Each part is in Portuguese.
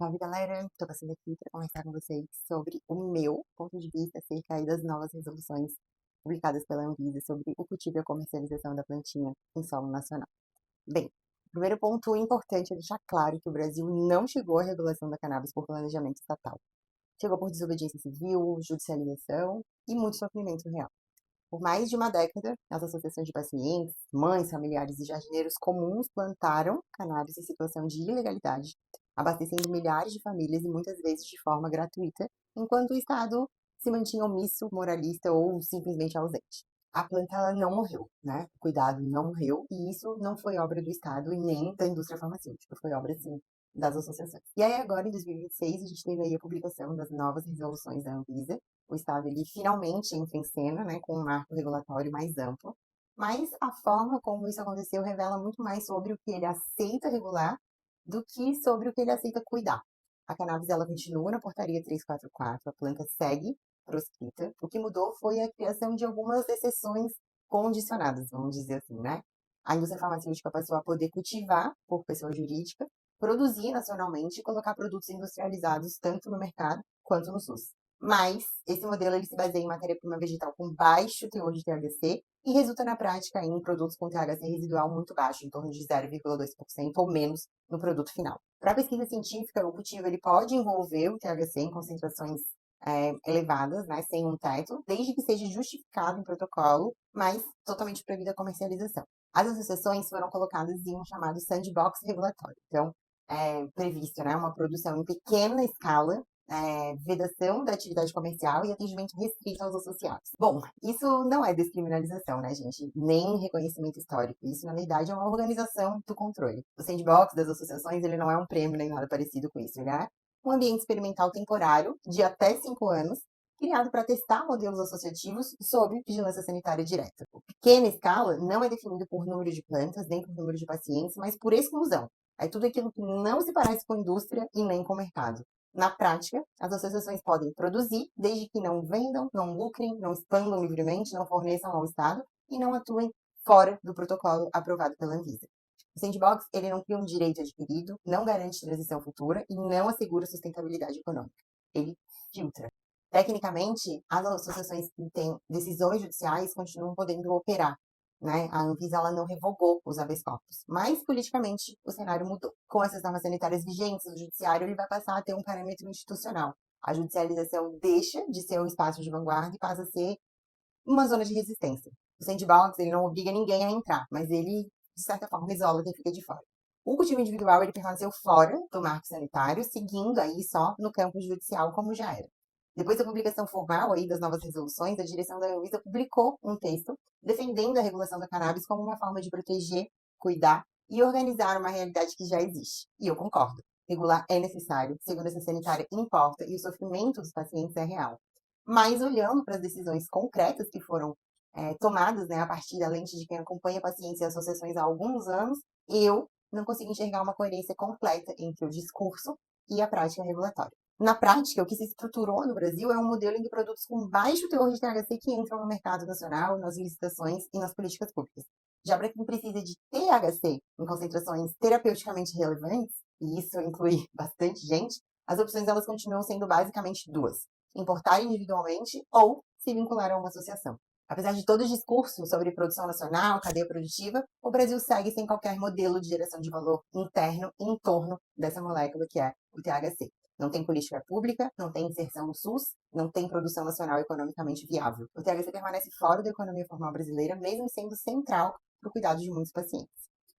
Salve, galera! Tô passando aqui para conversar com vocês sobre o meu ponto de vista acerca aí das novas resoluções publicadas pela Anvisa sobre o cultivo e a comercialização da plantinha em solo nacional. Bem, o primeiro ponto importante é deixar claro que o Brasil não chegou à regulação da cannabis por planejamento estatal. Chegou por desobediência civil, judicialização e muito sofrimento real. Por mais de uma década, as associações de pacientes, mães, familiares e jardineiros comuns plantaram cannabis em situação de ilegalidade, abastecendo milhares de famílias e muitas vezes de forma gratuita, enquanto o Estado se mantinha omisso, moralista ou simplesmente ausente. A planta ela não morreu, né? O cuidado não morreu, e isso não foi obra do Estado e nem da indústria farmacêutica, foi obra, sim, das associações. E aí agora, em 2026, a gente teve aí a publicação das novas resoluções da Anvisa. O Estado ele finalmente entra em cena, né, com um marco regulatório mais amplo, mas a forma como isso aconteceu revela muito mais sobre o que ele aceita regular do que sobre o que ele aceita cuidar. A cannabis ela continua na portaria 344, a planta segue proscrita. O que mudou foi a criação de algumas exceções condicionadas, vamos dizer assim, né? A indústria farmacêutica passou a poder cultivar por pessoa jurídica, produzir nacionalmente e colocar produtos industrializados tanto no mercado quanto no SUS. Mas esse modelo ele se baseia em matéria-prima vegetal com baixo teor de THC e resulta na prática em produtos com THC residual muito baixo, em torno de 0,2% ou menos no produto final. Para a pesquisa científica, o cultivo ele pode envolver o THC em concentrações elevadas, né, sem um teto, desde que seja justificado em protocolo, mas totalmente proibida a comercialização. As associações foram colocadas em um chamado sandbox regulatório. Então, é previsto, né, uma produção em pequena escala, vedação da atividade comercial e atendimento restrito aos associados. Bom, isso não é descriminalização, né, gente? Nem reconhecimento histórico. Isso, na verdade, é uma organização do controle. O sandbox das associações, ele não é um prêmio nem nada parecido com isso. Ele é um ambiente experimental temporário de até 5 anos, criado para testar modelos associativos sob vigilância sanitária direta. O pequena escala não é definido por número de plantas, nem por número de pacientes, mas por exclusão. É tudo aquilo que não se parece com a indústria e nem com o mercado. Na prática, as associações podem produzir, desde que não vendam, não lucrem, não expandam livremente, não forneçam ao Estado e não atuem fora do protocolo aprovado pela Anvisa. O sandbox ele não cria um direito adquirido, não garante transição futura e não assegura sustentabilidade econômica. Ele filtra. Tecnicamente, as associações que têm decisões judiciais continuam podendo operar, né? A Anvisa ela não revogou os habeas corpus, mas politicamente o cenário mudou. Com essas normas sanitárias vigentes, o judiciário ele vai passar a ter um parâmetro institucional. A judicialização deixa de ser um espaço de vanguarda e passa a ser uma zona de resistência. O sandbox ele não obriga ninguém a entrar, mas ele, de certa forma, isola quem fica de fora. O cultivo individual ele permaneceu fora do marco sanitário, seguindo aí só no campo judicial como já era. Depois da publicação formal aí das novas resoluções, a direção da Anvisa publicou um texto defendendo a regulação da cannabis como uma forma de proteger, cuidar e organizar uma realidade que já existe. E eu concordo. Regular é necessário, segurança sanitária importa e o sofrimento dos pacientes é real. Mas olhando para as decisões concretas que foram tomadas, né, a partir da lente de quem acompanha pacientes e associações há alguns anos, eu não consigo enxergar uma coerência completa entre o discurso e a prática regulatória. Na prática, o que se estruturou no Brasil é um modelo em que produtos com baixo teor de THC que entram no mercado nacional, nas licitações e nas políticas públicas. Já para quem precisa de THC em concentrações terapeuticamente relevantes, e isso inclui bastante gente, as opções elas continuam sendo basicamente duas: importar individualmente ou se vincular a uma associação. Apesar de todo o discurso sobre produção nacional, cadeia produtiva, o Brasil segue sem qualquer modelo de geração de valor interno em torno dessa molécula que é o THC. Não tem política pública, não tem inserção no SUS, não tem produção nacional economicamente viável. O THC permanece fora da economia formal brasileira, mesmo sendo central para o cuidado de muitos pacientes.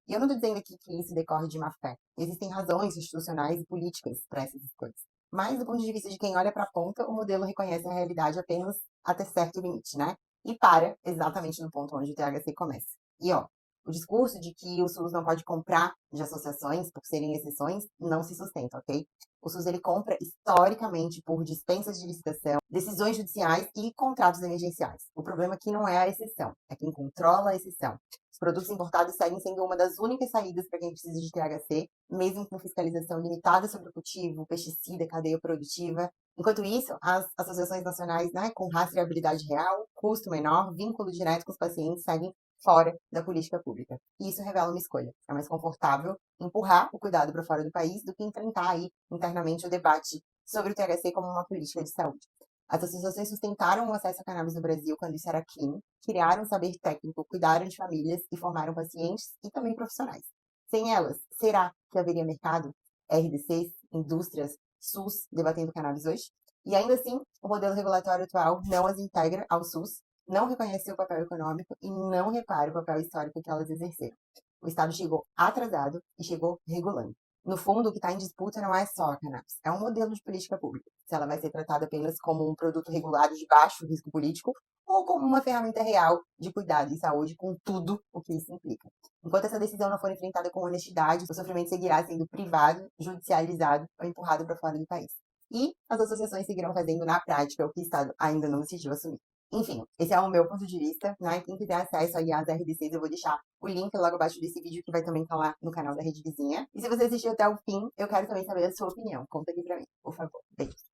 E eu não estou dizendo aqui que isso decorre de má fé. Existem razões institucionais e políticas para essas escolhas. Mas, do ponto de vista de quem olha para a ponta, o modelo reconhece a realidade apenas até certo limite, né? E para exatamente no ponto onde o THC começa. E, ó, o discurso de que o SUS não pode comprar de associações por serem exceções não se sustenta, ok? O SUS ele compra historicamente por dispensas de licitação, decisões judiciais e contratos emergenciais. O problema aqui não é a exceção, é quem controla a exceção. Os produtos importados seguem sendo uma das únicas saídas para quem precisa de THC, mesmo com fiscalização limitada sobre o cultivo, pesticida, cadeia produtiva. Enquanto isso, as associações nacionais, né, com rastreabilidade real, custo menor, vínculo direto com os pacientes, seguem fora da política pública. E isso revela uma escolha. É mais confortável empurrar o cuidado para fora do país do que enfrentar aí internamente o debate sobre o THC como uma política de saúde. As associações sustentaram o acesso à cannabis no Brasil quando isso era crime, criaram saber técnico, cuidaram de famílias e formaram pacientes e também profissionais. Sem elas, será que haveria mercado, RDCs, indústrias, SUS debatendo cannabis hoje? E ainda assim, o modelo regulatório atual não as integra ao SUS, não reconhece seu papel econômico e não repara o papel histórico que elas exerceram. O Estado chegou atrasado e chegou regulando. No fundo, o que está em disputa não é só a cannabis, é um modelo de política pública. Se ela vai ser tratada apenas como um produto regulado de baixo risco político ou como uma ferramenta real de cuidado e saúde com tudo o que isso implica. Enquanto essa decisão não for enfrentada com honestidade, o sofrimento seguirá sendo privado, judicializado ou empurrado para fora do país. E as associações seguirão fazendo na prática o que o Estado ainda não decidiu assumir. Enfim, esse é o meu ponto de vista, né? Quem quiser acesso aí às RDCs, eu vou deixar o link logo abaixo desse vídeo, que vai também estar lá no canal da Rede Vizinha. E se você assistiu até o fim, eu quero também saber a sua opinião. Conta aqui pra mim, por favor. Beijo.